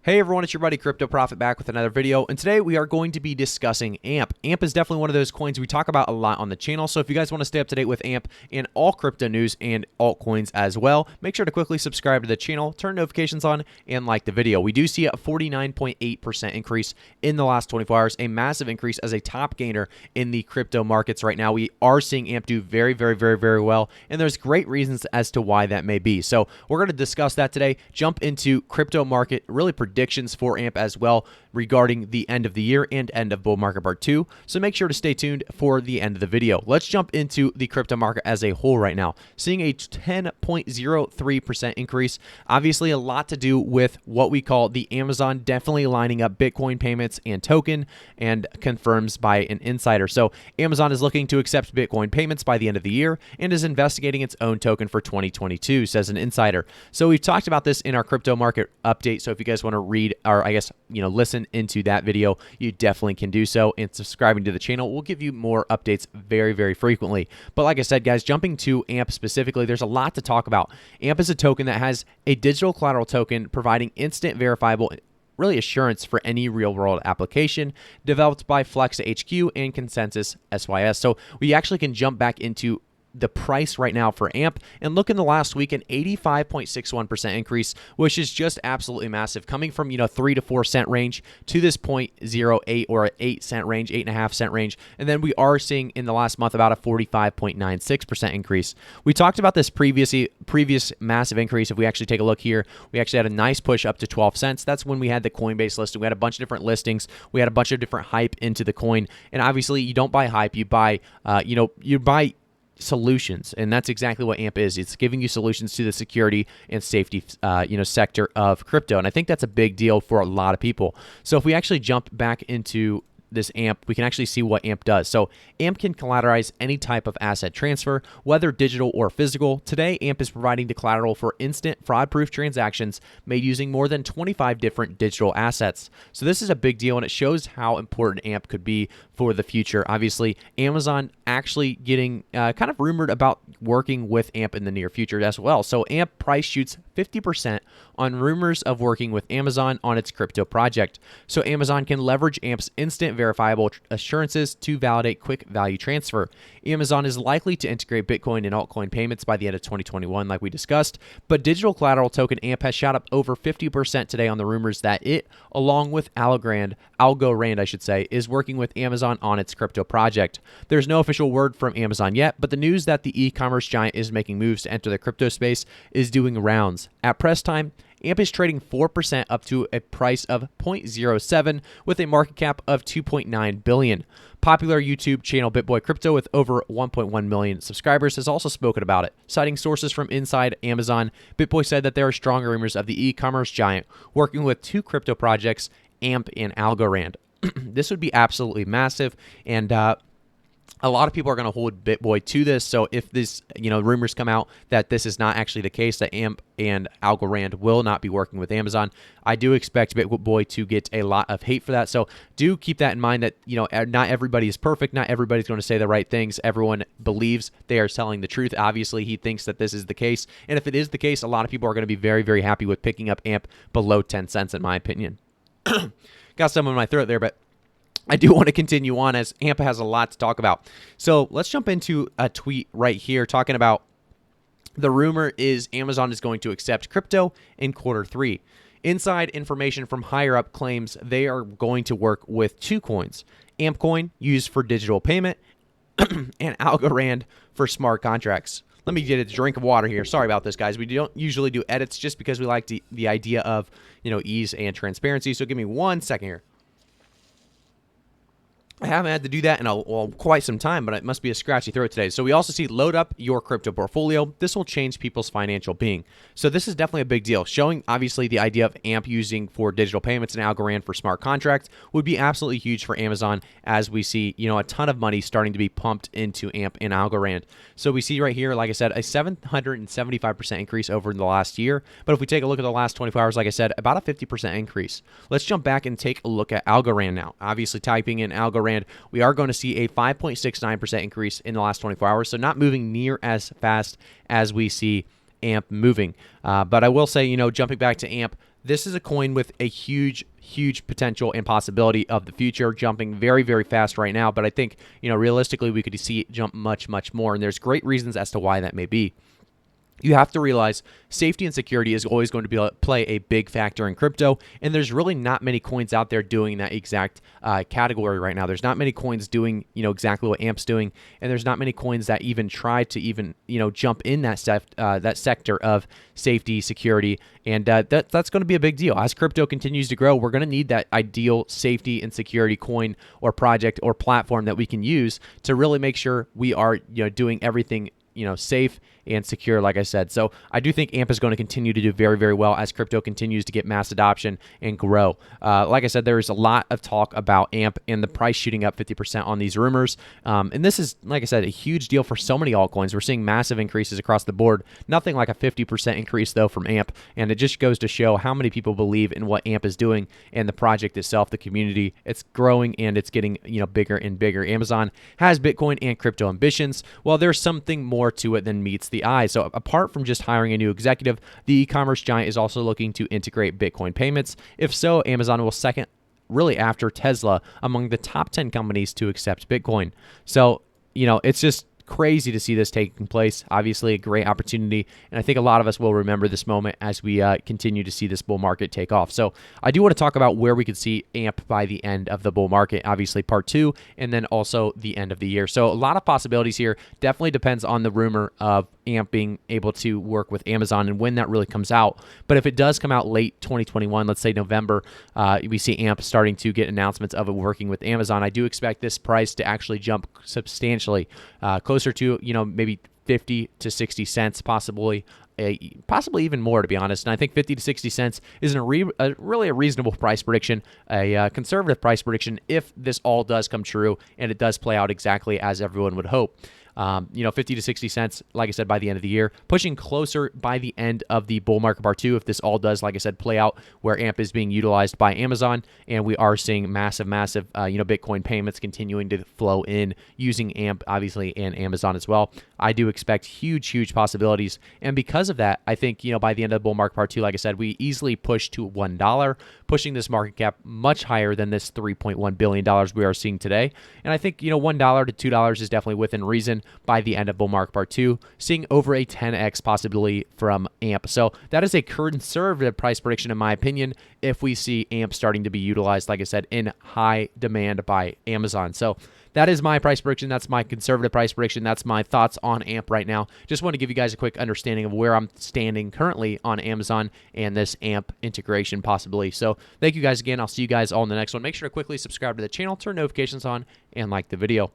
Hey everyone, it's your buddy Crypto Profit back with another video, and today we are going to be discussing AMP. AMP is definitely one of those coins we talk about a lot on the channel, so if you guys want to stay up to date with AMP and all crypto news and altcoins as well, make sure to quickly subscribe to the channel, turn notifications on, and like the video. We do see a 49.8% increase in the last 24 hours, a massive increase as a top gainer in the crypto markets right now. We are seeing AMP do very well, and there's great reasons as to why that may be. So we're going to discuss that today, jump into crypto market, really predictions for AMP as well regarding the end of the year and end of bull market part 2. So make sure to stay tuned for the end of the video. Let's jump into the crypto market as a whole right now. Seeing a 10.03% increase. Obviously a lot to do with what we call the Amazon definitely lining up Bitcoin payments and token, and confirms by an insider. So Amazon is looking to accept Bitcoin payments by the end of the year and is investigating its own token for 2022, says an insider. So we've talked about this in our crypto market update. So if you guys want to read, or I guess, listen into that video, you definitely can do so, and subscribing to the channel will give you more updates very frequently. But like I said, guys, jumping to AMP specifically, there's a lot to talk about. AMP is a token that has a digital collateral token providing instant verifiable really assurance for any real-world application, developed by Flex HQ and Consensus SYS. So we actually can jump back into the price right now for AMP and look in the last week, an 85.61% increase, which is just absolutely massive, coming from 3 to 4 cent range to this 0.08 or 8 cent range, 8.5 cent range, and then we are seeing in the last month about a 45.96% increase. We talked about this previous massive increase. If we actually take a look here, we actually had a nice push up to 12 cents. That's when we had the Coinbase listing. We had a bunch of different listings. We had a bunch of different hype into the coin, and obviously you don't buy hype, you buy you buy solutions, and that's exactly what AMP is. It's giving you solutions to the security and safety sector of crypto, and I think that's a big deal for a lot of people. So if we actually jump back into this AMP, we can actually see what AMP does. So AMP can collateralize any type of asset transfer, whether digital or physical. Today, AMP is providing the collateral for instant fraud-proof transactions made using more than 25 different digital assets. So this is a big deal, and it shows how important AMP could be for the future. Obviously, Amazon actually getting kind of rumored about working with AMP in the near future as well. So AMP price shoots 50% on rumors of working with Amazon on its crypto project. So Amazon can leverage AMP's instant verifiable assurances to validate quick value transfer. Amazon is likely to integrate Bitcoin and altcoin payments by the end of 2021, like we discussed, but digital collateral token AMP has shot up over 50% today on the rumors that it, along with Algorand, I should say, is working with Amazon on its crypto project. There's no official word from Amazon yet, but the news that the e-commerce giant is making moves to enter the crypto space is doing rounds. At press time, AMP is trading 4% up to a price of 0.07 with a market cap of 2.9 billion. Popular YouTube channel BitBoy Crypto with over 1.1 million subscribers has also spoken about it. Citing sources from inside Amazon, BitBoy said that there are strong rumors of the e-commerce giant working with two crypto projects, AMP and Algorand. This would be absolutely massive, and a lot of people are going to hold BitBoy to this. So if this, rumors come out that this is not actually the case, that AMP and Algorand will not be working with Amazon, I do expect BitBoy to get a lot of hate for that. So do keep that in mind, that, not everybody is perfect. Not everybody's going to say the right things. Everyone believes they are telling the truth. Obviously, he thinks that this is the case. And if it is the case, a lot of people are going to be very happy with picking up AMP below 10 cents, in my opinion. Got some in my throat there, but I do want to continue on as AMP has a lot to talk about. So let's jump into a tweet right here talking about the rumor is Amazon is going to accept crypto in Q3. Inside information from higher up claims they are going to work with two coins, AMP coin used for digital payment and Algorand for smart contracts. Let me get a drink of water here. Sorry about this, guys. We don't usually do edits just because we like the idea of, ease and transparency. So give me 1 second here. I haven't had to do that in quite some time, but it must be a scratchy throat today. So we also see load up your crypto portfolio. This will change people's financial being. So this is definitely a big deal. Showing obviously the idea of AMP using for digital payments and Algorand for smart contracts would be absolutely huge for Amazon, as we see, a ton of money starting to be pumped into AMP and Algorand. So we see right here, like I said, a 775% increase over the last year. But if we take a look at the last 24 hours, like I said, about a 50% increase. Let's jump back and take a look at Algorand now. Obviously typing in Algorand, we are going to see a 5.69% increase in the last 24 hours, so not moving near as fast as we see AMP moving. But I will say, jumping back to AMP, This is a coin with a huge potential and possibility of the future, jumping very, very fast right now. But I think, realistically, we could see it jump much, much more. And there's great reasons as to why that may be. You have to realize safety and security is always going to play a big factor in crypto, and there's really not many coins out there doing that exact category right now. There's not many coins doing, exactly what AMP's doing, and there's not many coins that even try to even, jump in that sector of safety, security, and that's going to be a big deal. As crypto continues to grow, we're going to need that ideal safety and security coin or project or platform that we can use to really make sure we are, doing everything safe and secure, like I said. So I do think AMP is going to continue to do very, very well as crypto continues to get mass adoption and grow. Like I said, there's a lot of talk about AMP and the price shooting up 50% on these rumors. And this is, like I said, a huge deal for so many altcoins. We're seeing massive increases across the board. Nothing like a 50% increase, though, from AMP. And it just goes to show how many people believe in what AMP is doing and the project itself, the community. It's growing and it's getting, bigger and bigger. Amazon has Bitcoin and crypto ambitions. Well, there's something more to it than meets the eye. So apart from just hiring a new executive, the e-commerce giant is also looking to integrate Bitcoin payments. If so, Amazon will second, really after Tesla, among the top 10 companies to accept Bitcoin. So, it's just crazy to see this taking place. Obviously, a great opportunity, and I think a lot of us will remember this moment as we continue to see this bull market take off. So I do want to talk about where we could see AMP by the end of the bull market, obviously part 2, and then also the end of the year. So a lot of possibilities here. Definitely depends on the rumor of AMP being able to work with Amazon and when that really comes out. But if it does come out late 2021, let's say November, we see AMP starting to get announcements of it working with Amazon. I do expect this price to actually jump substantially, closer to, maybe 50 to 60 cents, possibly even more, to be honest. And I think 50 to 60 cents is really a reasonable price prediction, a conservative price prediction if this all does come true and it does play out exactly as everyone would hope. 50 to 60 cents, like I said, by the end of the year, pushing closer by the end of the bull market part 2. If this all does, like I said, play out where AMP is being utilized by Amazon, and we are seeing massive, Bitcoin payments continuing to flow in using AMP, obviously, and Amazon as well. I do expect huge possibilities. And because of that, I think, by the end of the bull market part 2, like I said, we easily push to $1, pushing this market cap much higher than this $3.1 billion we are seeing today. And I think, $1 to $2 is definitely within reason by the end of bull market part 2, seeing over a 10x possibility from AMP. So that is a conservative price prediction, in my opinion, if we see AMP starting to be utilized, like I said, in high demand by Amazon. So that is my price prediction. That's my conservative price prediction. That's my thoughts on AMP right now. Just want to give you guys a quick understanding of where I'm standing currently on Amazon and this AMP integration possibly. So thank you guys again. I'll see you guys all in the next one. Make sure to quickly subscribe to the channel, turn notifications on, and like the video.